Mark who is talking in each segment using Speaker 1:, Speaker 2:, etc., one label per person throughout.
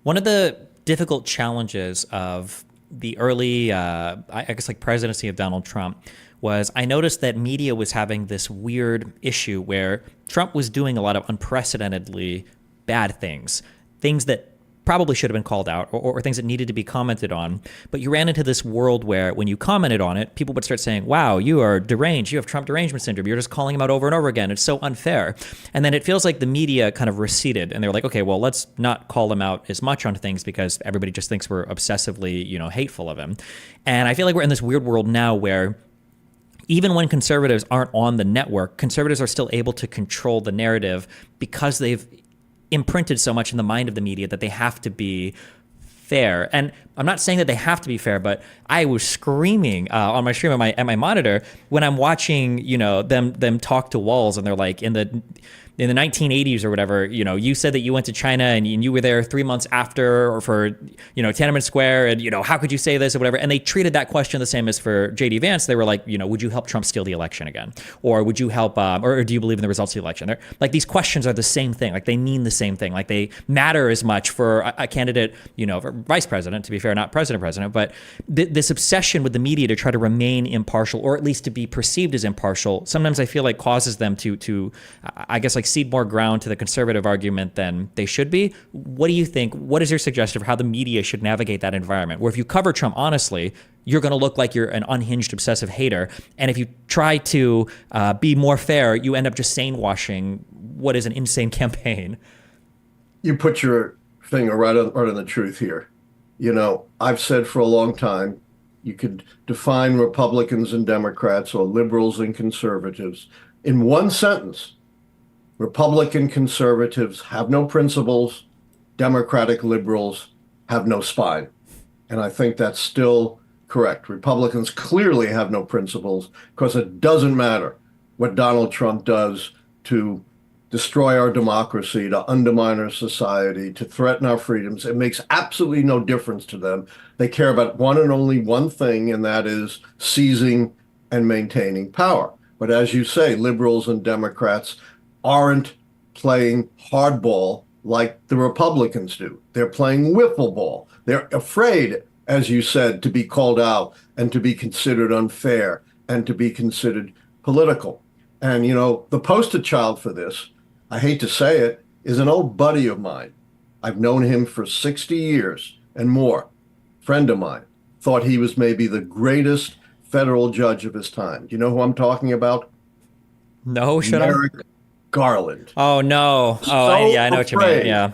Speaker 1: One of the difficult challenges of the early, I guess, like presidency of Donald Trump was I noticed that media was having this weird issue where Trump was doing a lot of unprecedentedly bad things, things that probably should have been called out or things that needed to be commented on. But you ran into this world where when you commented on it, people would start saying, wow, you are deranged. You have Trump derangement syndrome. You're just calling him out over and over again. It's so unfair. And then it feels like the media kind of receded and they were like, okay, well, let's not call him out as much on things because everybody just thinks we're obsessively, hateful of him. And I feel like we're in this weird world now where even when conservatives aren't on the network, conservatives are still able to control the narrative because they've imprinted so much in the mind of the media that they have to be fair. And I'm not saying that they have to be fair, but I was screaming on my stream at my monitor when I'm watching, them talk to walls, and they're like in the 1980s or whatever, you said that you went to China and you were there 3 months after or for, Tiananmen Square, and, how could you say this or whatever? And they treated that question the same as for JD Vance. They were like, would you help Trump steal the election again? Or would you help, or do you believe in the results of the election? They're, like, these questions are the same thing. Like, they mean the same thing. Like, they matter as much for a candidate, for vice president, to be fair, not president, but this obsession with the media to try to remain impartial, or at least to be perceived as impartial, sometimes I feel like causes them to I guess, like, cede more ground to the conservative argument than they should be. What do you think? What is your suggestion for how the media should navigate that environment? Where if you cover Trump honestly, you're going to look like you're an unhinged, obsessive hater. And if you try to be more fair, you end up just sane washing what is an insane campaign.
Speaker 2: You put your finger right on the truth here. I've said for a long time, you could define Republicans and Democrats or liberals and conservatives in one sentence. Republican conservatives have no principles. Democratic liberals have no spine. And I think that's still correct. Republicans clearly have no principles because it doesn't matter what Donald Trump does to destroy our democracy, to undermine our society, to threaten our freedoms. It makes absolutely no difference to them. They care about one and only one thing, and that is seizing and maintaining power. But as you say, liberals and Democrats aren't playing hardball like the Republicans do. They're playing wiffle ball. They're afraid, as you said, to be called out and to be considered unfair and to be considered political. And, the poster child for this, I hate to say it, is an old buddy of mine. I've known him for 60 years and more. Friend of mine. Thought he was maybe the greatest federal judge of his time. Do you know who I'm talking about?
Speaker 1: No, should I?
Speaker 2: Merrick Garland.
Speaker 1: Oh, no. Oh,
Speaker 2: So
Speaker 1: yeah, I know what you mean.
Speaker 2: afraid
Speaker 1: Yeah.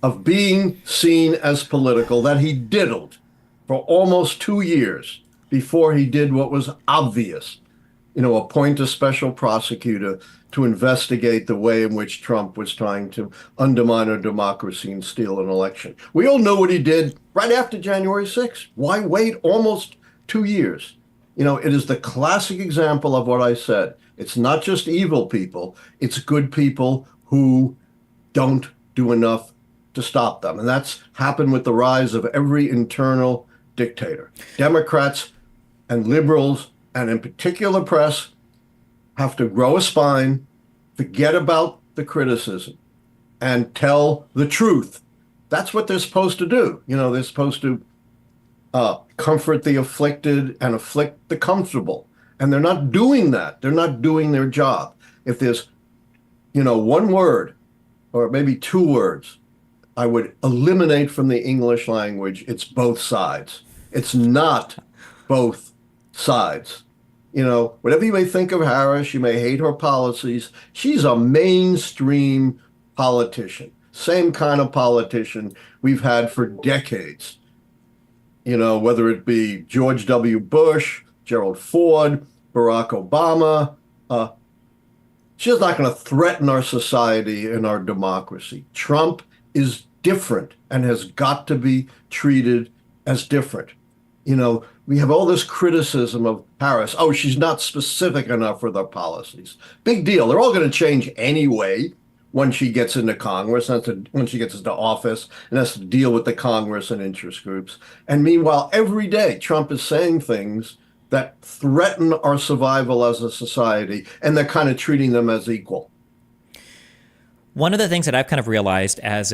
Speaker 2: of being seen as political that he diddled for almost 2 years before he did what was obvious, appoint a special prosecutor to investigate the way in which Trump was trying to undermine our democracy and steal an election. We all know what he did right after January 6th. Why wait almost 2 years? It is the classic example of what I said. It's not just evil people, it's good people who don't do enough to stop them. And that's happened with the rise of every internal dictator. Democrats and liberals, and in particular press, have to grow a spine, forget about the criticism, and tell the truth. That's what they're supposed to do. They're supposed to comfort the afflicted and afflict the comfortable. And they're not doing that. They're not doing their job. If there's, one word or maybe two words I would eliminate from the English language, it's both sides. It's not both sides. Whatever you may think of Harris, you may hate her policies. She's a mainstream politician, same kind of politician we've had for decades. Whether it be George W. Bush, Gerald Ford, Barack Obama, she's not going to threaten our society and our democracy. Trump is different and has got to be treated as different. We have all this criticism of Harris. Oh, she's not specific enough with her policies. Big deal. They're all going to change anyway when she gets into Congress, when she gets into office and has to deal with the Congress and interest groups. And meanwhile, every day, Trump is saying things that threaten our survival as a society, and they're kind of treating them as equal.
Speaker 1: One of the things that I've kind of realized as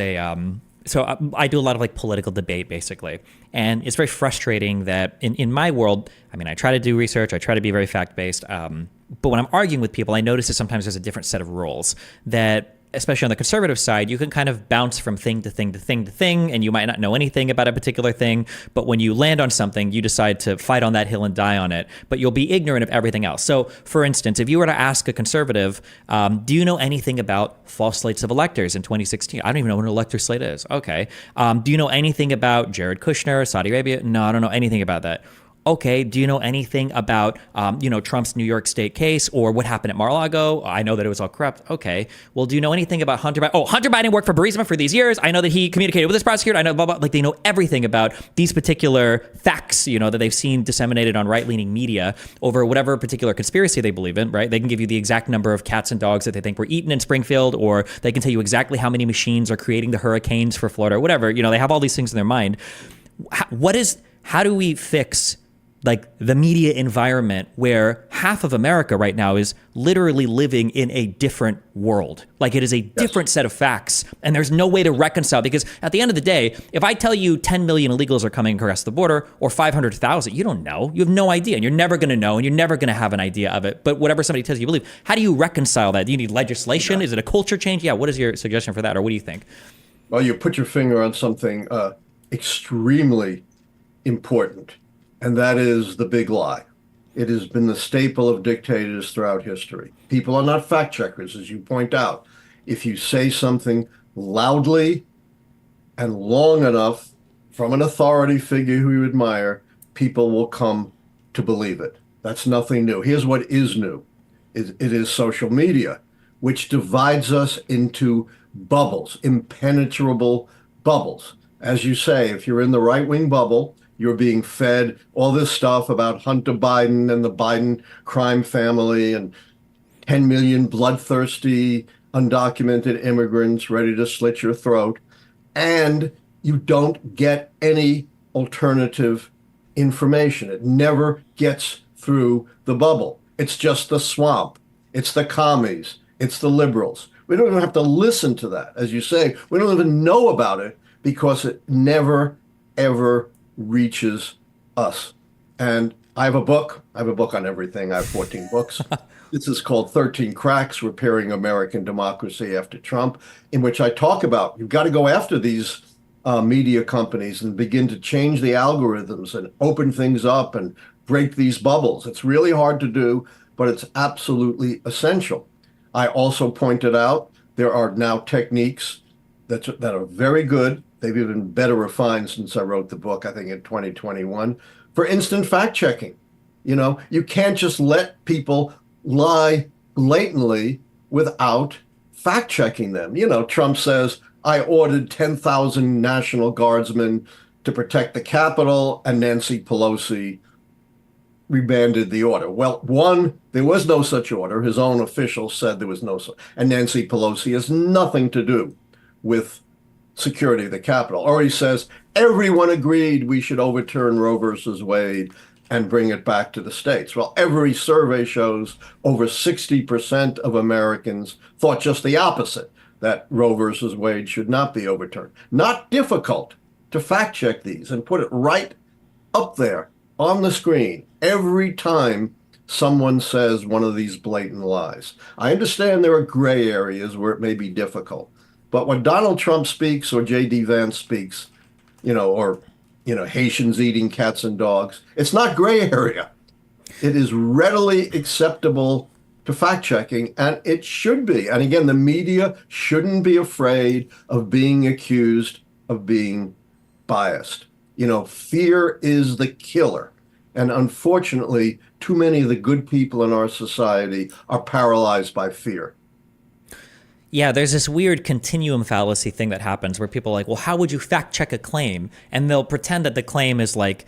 Speaker 1: So I do a lot of like political debate basically. And it's very frustrating that in my world, I mean, I try to do research, I try to be very fact-based. But when I'm arguing with people, I notice that sometimes there's a different set of rules that, especially on the conservative side, you can kind of bounce from thing to thing to thing to thing, and you might not know anything about a particular thing, but when you land on something, you decide to fight on that hill and die on it, but you'll be ignorant of everything else. So, for instance, if you were to ask a conservative, do you know anything about false slates of electors in 2016? I don't even know what an elector slate is. Okay. Do you know anything about Jared Kushner, Saudi Arabia? No, I don't know anything about that. Okay, do you know anything about, Trump's New York State case or what happened at Mar-a-Lago? I know that it was all corrupt. Okay, well, do you know anything about Hunter Biden? Oh, Hunter Biden worked for Burisma for these years. I know that he communicated with this prosecutor. I know, blah, blah. Like, they know everything about these particular facts, that they've seen disseminated on right-leaning media over whatever particular conspiracy they believe in, right? They can give you the exact number of cats and dogs that they think were eaten in Springfield, or they can tell you exactly how many machines are creating the hurricanes for Florida, or whatever. They have all these things in their mind. How do we fix like the media environment where half of America right now is literally living in a different world? Like, it is a different set of facts, and there's no way to reconcile, because at the end of the day, if I tell you 10 million illegals are coming across the border or 500,000, you don't know. You have no idea, and you're never going to know, and you're never going to have an idea of it. But whatever somebody tells you, you believe. How do you reconcile that? Do you need legislation? Is it a culture change? Yeah, what is your suggestion for that, or what do you think?
Speaker 2: Well, you put your finger on something extremely important, and that is the big lie. It has been the staple of dictators throughout history. People are not fact checkers, as you point out. If you say something loudly and long enough from an authority figure who you admire, people will come to believe it. That's nothing new. Here's what is new. It is social media, which divides us into bubbles, impenetrable bubbles. As you say, if you're in the right-wing bubble, you're being fed all this stuff about Hunter Biden and the Biden crime family and 10 million bloodthirsty, undocumented immigrants ready to slit your throat. And you don't get any alternative information. It never gets through the bubble. It's just the swamp. It's the commies. It's the liberals. We don't even have to listen to that. As you say, we don't even know about it because it never, ever reaches us. And I have a book. I have a book on everything. I have 14 books. This is called 13 Cracks, Repairing American Democracy After Trump, in which I talk about you've got to go after these media companies and begin to change the algorithms and open things up and break these bubbles. It's really hard to do, but it's absolutely essential. I also pointed out there are now techniques that are very good. They've even been better refined since I wrote the book, I think in 2021, for instant fact checking. You can't just let people lie blatantly without fact checking them. Trump says, I ordered 10,000 National Guardsmen to protect the Capitol, and Nancy Pelosi rebanded the order. Well, one, there was no such order. His own officials said there was no such, and Nancy Pelosi has nothing to do with security of the Capitol. Or he says, everyone agreed we should overturn Roe versus Wade and bring it back to the states. Well, every survey shows over 60% of Americans thought just the opposite, that Roe versus Wade should not be overturned. Not difficult to fact check these and put it right up there on the screen every time someone says one of these blatant lies. I understand there are gray areas where it may be difficult. But when Donald Trump speaks or J.D. Vance speaks, or Haitians eating cats and dogs, it's not gray area. It is readily acceptable to fact checking, and it should be. And again, the media shouldn't be afraid of being accused of being biased. Fear is the killer. And unfortunately, too many of the good people in our society are paralyzed by fear.
Speaker 1: Yeah, there's this weird continuum fallacy thing that happens where people are like, well, how would you fact check a claim? And they'll pretend that the claim is like,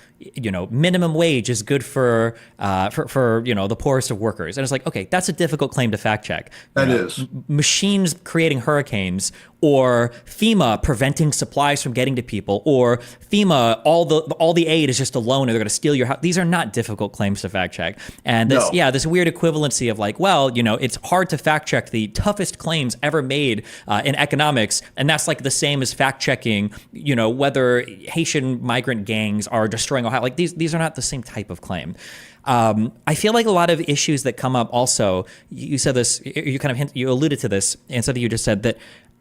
Speaker 1: minimum wage is good for the poorest of workers. And it's like, okay, that's a difficult claim to fact check.
Speaker 2: That is.
Speaker 1: Machines creating hurricanes, or FEMA preventing supplies from getting to people, or FEMA, all the aid is just a loan, or they're going to steal your house. These are not difficult claims to fact check. And this, this weird equivalency of like, well, it's hard to fact check the toughest claims ever made in economics, and that's like the same as fact checking, whether Haitian migrant gangs are destroying Ohio. Like these are not the same type of claim. I feel like a lot of issues that come up also, you said this, you alluded to this, and something you just said, that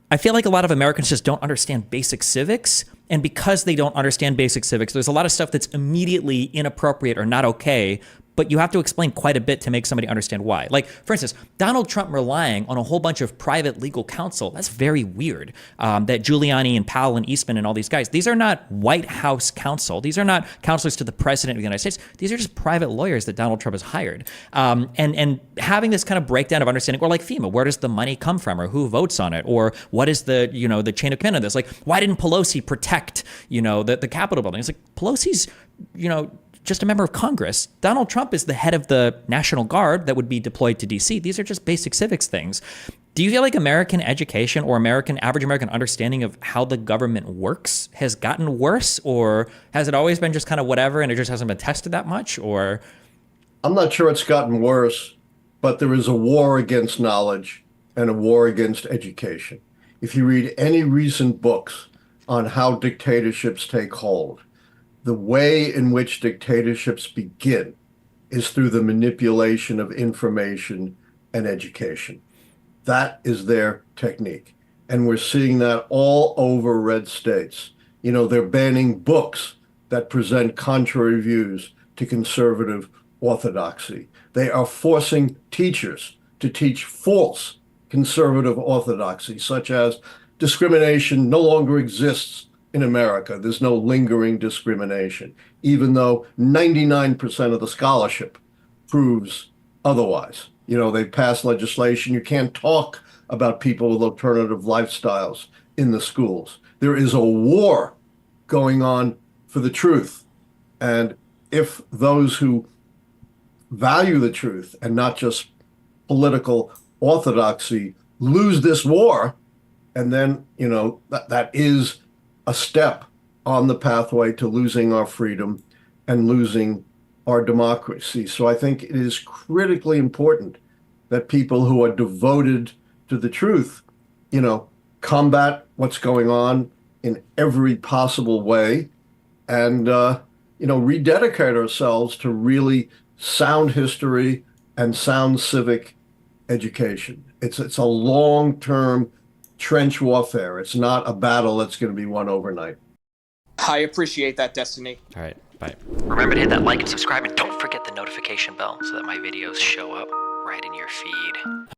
Speaker 1: I feel like a lot of Americans just don't understand basic civics. And because they don't understand basic civics, there's a lot of stuff that's immediately inappropriate or not okay, but you have to explain quite a bit to make somebody understand why. Like, for instance, Donald Trump relying on a whole bunch of private legal counsel, that's very weird. That Giuliani and Powell and Eastman and all these guys, these are not White House counsel. These are not counselors to the president of the United States. These are just private lawyers that Donald Trump has hired. And having this kind of breakdown of understanding, or like FEMA, where does the money come from, or who votes on it, or what is the chain of command of this? Like, why didn't Pelosi protect, the Capitol building? It's like, Pelosi's, just a member of Congress. Donald Trump is the head of the National Guard that would be deployed to DC. These are just basic civics things. Do you feel like American education or average American understanding of how the government works has gotten worse, or has it always been just kind of whatever and it just hasn't been tested that much? Or
Speaker 2: I'm not sure it's gotten worse, but there is a war against knowledge and a war against education. If you read any recent books on how dictatorships take hold, the way in which dictatorships begin is through the manipulation of information and education. That is their technique. And we're seeing that all over red states. They're banning books that present contrary views to conservative orthodoxy. They are forcing teachers to teach false conservative orthodoxy, such as discrimination no longer exists in America. There's no lingering discrimination, even though 99% of the scholarship proves otherwise. They passed legislation. You can't talk about people with alternative lifestyles in the schools. There is a war going on for the truth. And if those who value the truth and not just political orthodoxy lose this war, and then, that is a step on the pathway to losing our freedom and losing our democracy. So I think it is critically important that people who are devoted to the truth, combat what's going on in every possible way, and, rededicate ourselves to really sound history and sound civic education. It's a long-term trench warfare. It's not a battle that's going to be won overnight.
Speaker 3: I appreciate that, Destiny.
Speaker 1: all right, bye. Remember to hit that like and subscribe, and don't forget the notification bell so that my videos show up right in your feed.